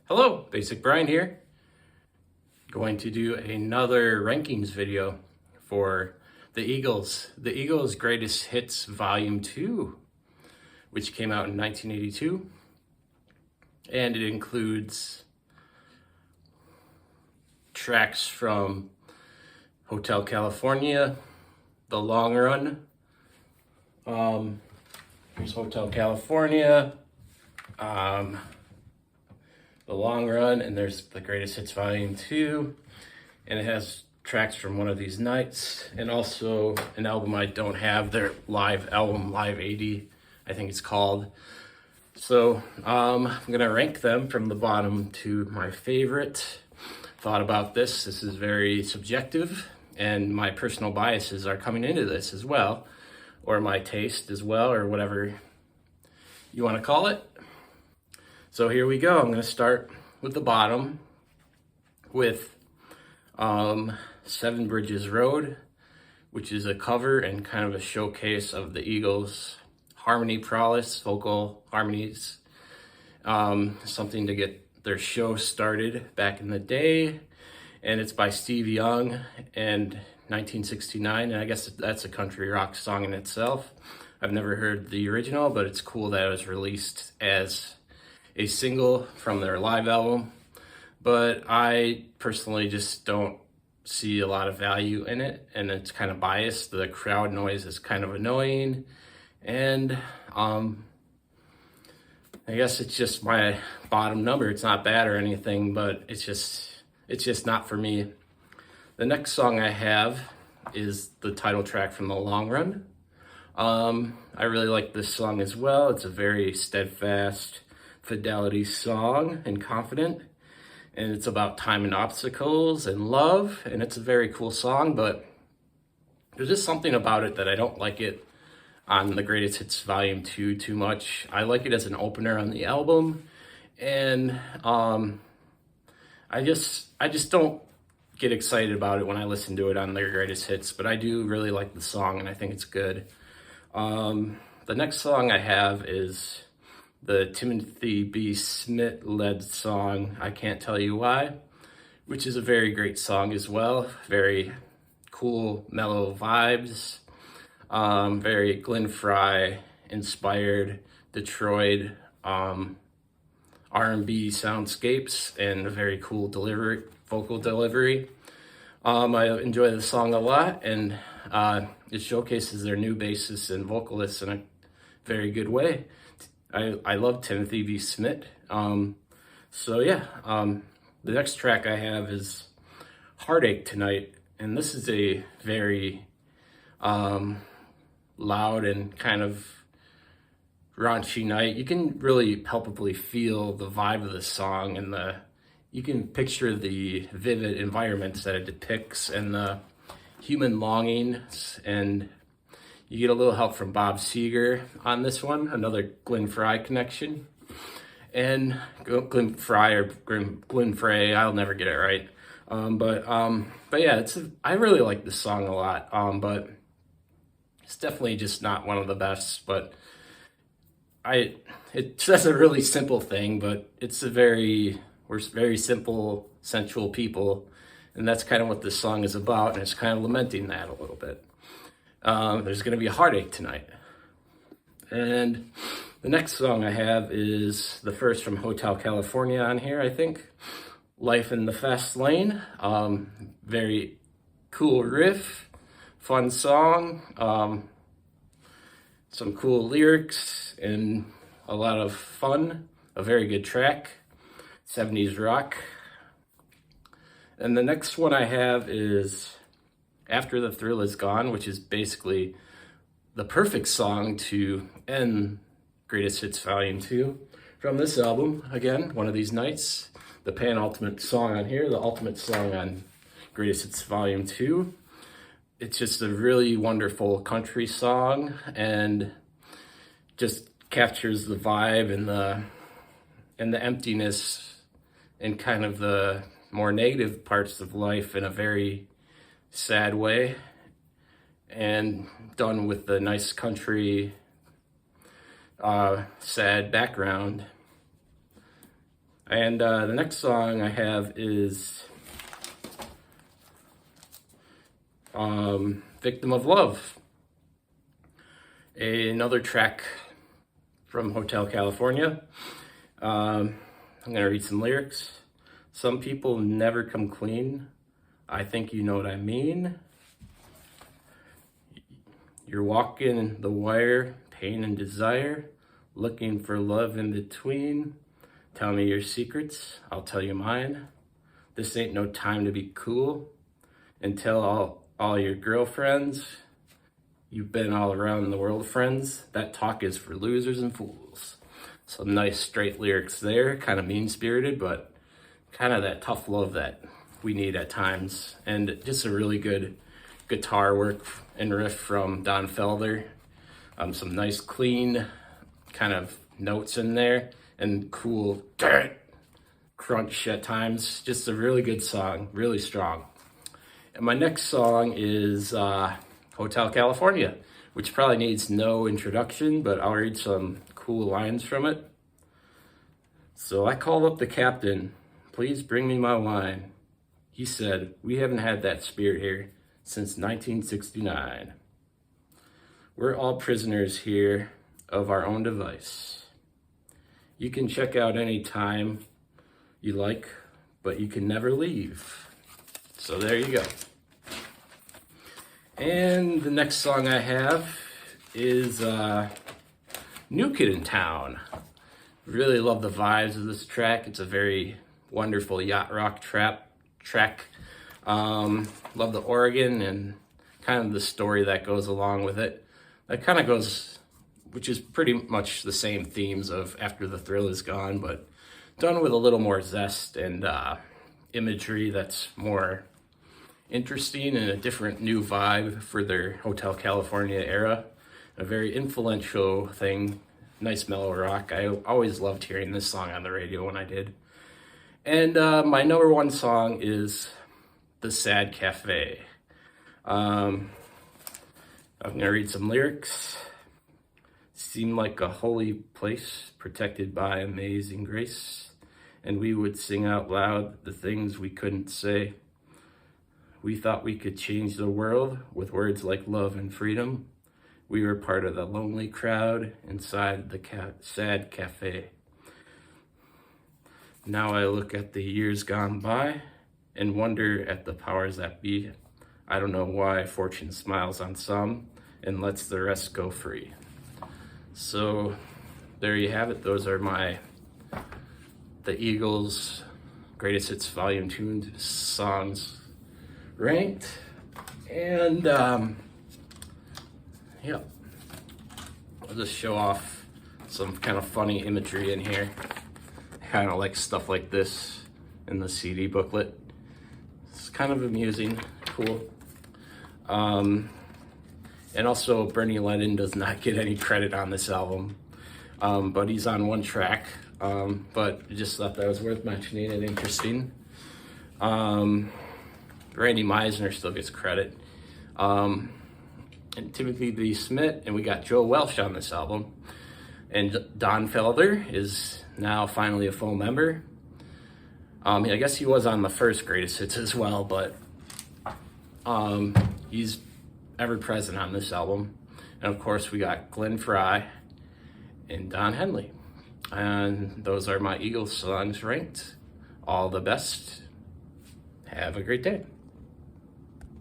Hello, Basic Brian here. Going to do another rankings video for the Eagles. The Eagles' Greatest Hits Volume 2, which came out in 1982. And it includes tracks from Hotel California, The Long Run. Here's Hotel California. The Long Run, and there's the Greatest Hits Volume 2, and it has tracks from One of These Nights, and also an album I don't have, their live album, Live 80, I think it's called. So I'm gonna rank them from the bottom to my favorite. Thought about this is very subjective, and my personal biases are coming into this as well, or my taste as well, or whatever you want to call it. So here we go. I'm going to start with the bottom with Seven Bridges Road, which is a cover and kind of a showcase of the Eagles' harmony prowess, vocal harmonies. Something to get their show started back in the day. And it's by Steve Young and 1969. And I guess that's a country rock song in itself. I've never heard the original, but it's cool that it was released as a single from their live album, but I personally just don't see a lot of value in it, and it's kind of biased. The crowd noise is kind of annoying, and I guess it's just my bottom number. It's not bad or anything, but it's just not for me. The next song I have is the title track from The Long Run. I really like this song as well. It's a very steadfast fidelity song and confident, and it's about time and obstacles and love, and it's a very cool song, but there's just something about it that I don't like it on the Greatest Hits Volume 2 too much. I like it as an opener on the album, and I just don't get excited about it when I listen to it on their Greatest Hits, but I do really like the song, and I think it's good. The next song I have is the Timothy B. Schmit-led song, I Can't Tell You Why, which is a very great song as well. Very cool, mellow vibes. Very Glenn Frey inspired Detroit R&B soundscapes, and a very cool vocal delivery. I enjoy the song a lot, and it showcases their new bassist and vocalists in a very good way. I love Timothy B. Schmit. So yeah, the next track I have is Heartache Tonight, and this is a very loud and kind of raunchy night. You can really palpably feel the vibe of the song, and you can picture the vivid environments that it depicts and the human longings, and you get a little help from Bob Seger on this one, another Glenn Frey connection. And Glenn Frey, I'll never get it right. But yeah, I really like this song a lot. But it's definitely just not one of the best. But it says a really simple thing, but we're very simple, sensual people, and that's kind of what this song is about, and it's kind of lamenting that a little bit. There's going to be a heartache tonight. And the next song I have is the first from Hotel California on here, I think. Life in the Fast Lane. Very cool riff, fun song, some cool lyrics, and a lot of fun. A very good track, 70s rock. And the next one I have is After the Thrill Is Gone, which is basically the perfect song to end Greatest Hits Volume 2 from this album. Again, One of These Nights, the penultimate song on here, the ultimate song on Greatest Hits Volume 2. It's just a really wonderful country song, and just captures the vibe and the emptiness and kind of the more negative parts of life in a very sad way, and done with the nice country sad background. And the next song I have is Victim of Love, another track from Hotel California. I'm going to read some lyrics. Some people never come clean. I think you know what I mean. You're walking the wire, pain and desire, looking for love in between. Tell me your secrets, I'll tell you mine. This ain't no time to be cool. And tell all your girlfriends, you've been all around the world, friends. That talk is for losers and fools. Some nice straight lyrics there, kind of mean-spirited, but kind of that tough love that we need at times. And just a really good guitar work and riff from Don Felder. Some nice clean kind of notes in there and cool crunch at times. Just a really good song, really strong. And my next song is Hotel California, which probably needs no introduction, but I'll read some cool lines from it. So I called up the captain, please bring me my wine. He said, we haven't had that spirit here since 1969. We're all prisoners here of our own device. You can check out any time you like, but you can never leave. So there you go. And the next song I have is New Kid in Town. Really love the vibes of this track. It's a very wonderful yacht rock track. Love the organ and kind of the story that goes along with it. That kind of goes, which is pretty much the same themes of After the Thrill Is Gone, but done with a little more zest and imagery that's more interesting and a different new vibe for their Hotel California era. A very influential thing, nice mellow rock. I always loved hearing this song on the radio when I did. And my number one song is The Sad Cafe. I'm gonna read some lyrics. Seemed like a holy place protected by amazing grace, and we would sing out loud the things we couldn't say. We thought we could change the world with words like love and freedom. We were part of the lonely crowd inside the sad cafe. Now I look at the years gone by and wonder at the powers that be. I don't know why fortune smiles on some and lets the rest go free. So there you have it. Those are the Eagles Greatest Hits Volume 2 songs ranked. And yeah, I'll just show off some kind of funny imagery in here. I kind of like stuff like this in the CD booklet. It's kind of amusing, cool. And also Bernie Lennon does not get any credit on this album, but he's on one track. But I just thought that was worth mentioning and interesting. Randy Meisner still gets credit. And Timothy B. Smith, and we got Joe Welsh on this album. And Don Felder is now finally a full member. I guess he was on the first Greatest Hits as well, but he's ever present on this album. And of course we got Glenn Frey and Don Henley. And those are my Eagles songs ranked. All the best. Have a great day.